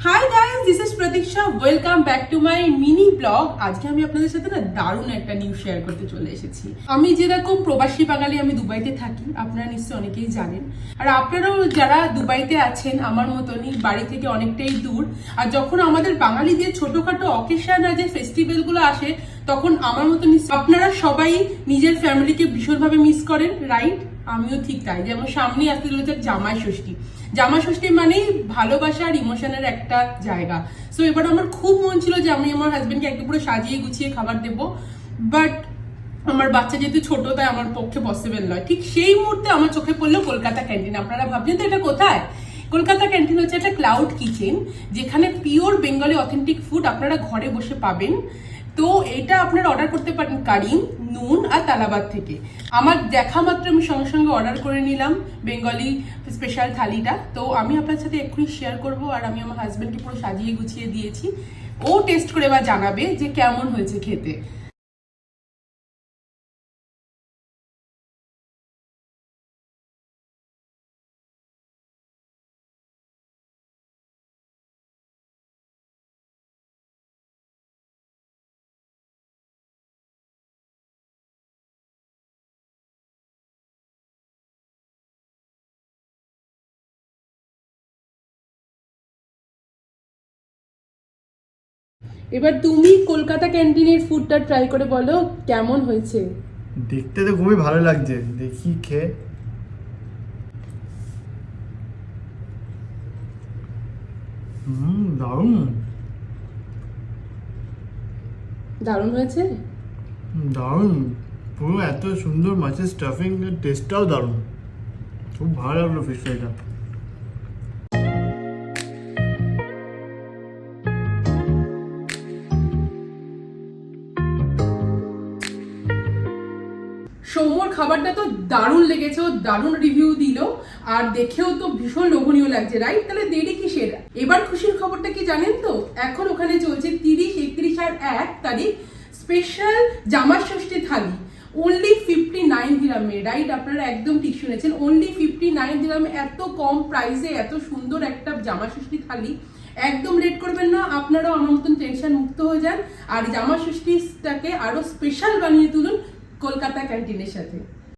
Hi guys, this is প্রতীক্ষা। Welcome back to my mini blog. আজকে আমি আপনাদের সাথে না দারুণ একটা নিউজ শেয়ার করতে চলে এসেছি। আমি যেরকম প্রবাসী বাঙালি, আমি দুবাইতে থাকি, আপনারা নিশ্চয়ই অনেকেই জানেন। আর আপনারাও যারা দুবাইতে আছেন আমার মতনই, বাড়ি থেকে অনেকটাই দূর। আর যখন আমাদের বাঙালিদের ছোটখাটো অকেশন আর যে ফেস্টিভ্যালগুলো আসে, তখন আমার মতন আপনারা সবাই নিজের ফ্যামিলিকে ভীষণভাবে মিস করেন, রাইট? আমিও ঠিক তাই। যেমন সামনে আসতে চলেছে জামাই ষষ্ঠী। জামাই ষষ্ঠী মানেই ভালোবাসা আর ইমোশনের একটা জায়গা। সো এবার আমার খুব মন ছিল যে আমি আমার হাজবেন্ডকে একটু পুরো সাজিয়ে গুছিয়ে খাবার দেবো, বাট আমার বাচ্চা যেহেতু ছোট, তাই আমার পক্ষে পসিবল নয়। ঠিক সেই মুহূর্তে আমার চোখে পড়লো কলকাতা ক্যান্টিন। আপনারা ভাবছেন তো এটা কোথায়? কলকাতা ক্যান্টিন হচ্ছে একটা ক্লাউড কিচেন, যেখানে পিওর বেঙ্গলি অথেন্টিক ফুড আপনারা ঘরে বসে পাবেন। তো এটা আপনারা অর্ডার করতে পারেন কারিম, নুন আর তালাবাদ থেকে। আমার দেখা মাত্র আমি সঙ্গে সঙ্গে অর্ডার করে নিলাম বেঙ্গলি স্পেশাল থালিটা। তো আমি আপনার সাথে এক্ষুনি শেয়ার করব। আর আমি আমার হাজব্যান্ডকে পুরো সাজিয়ে গুছিয়ে দিয়েছি, ও টেস্ট করে এবার জানাবে যে কেমন হয়েছে খেতে। এবার তুমি কলকাতা ক্যান্টিনের ফুডটা ট্রাই করে বলো কেমন হয়েছে। দেখতে তো খুবই ভালো লাগছে, দেখি খেয়ে। দারুণ দারুণ হয়েছে। দারুণ, পুরো এত সুন্দর মাছের স্টাফিং, টেস্টটাও দারুণ। খুব ভালো লাগলো ফিশ ফ্রাইটা। সৌম্যর খাবারটা তো দারুণ লেগেছে, ও দারুণ রিভিউ দিল, আর দেখেও তো ভীষণ লোভনীয় লাগছে, রাইট? তাহলে দেরি কিসের? এবার খুশির খবরটা কি জানেন তো? এখন ওখানে চলছে 30, 31 আর 1 তারিখ স্পেশাল জামাই ষষ্ঠী থালি, অনলি 59 দিরহামে, রাইট? আপনারা একদম ঠিক শুনেছেন, অনলি 59 দিরহামে এত কম প্রাইসে এত সুন্দর একটা জামাই ষষ্ঠী থালি একদম লেট করবেন না। আপনারাও আমার মতন টেনশন মুক্ত হয়ে যান আর জামাই ষষ্ঠীটাকে আরো স্পেশাল বানিয়ে তুলুন কলকাতা ক্যান্টিনের সাথে।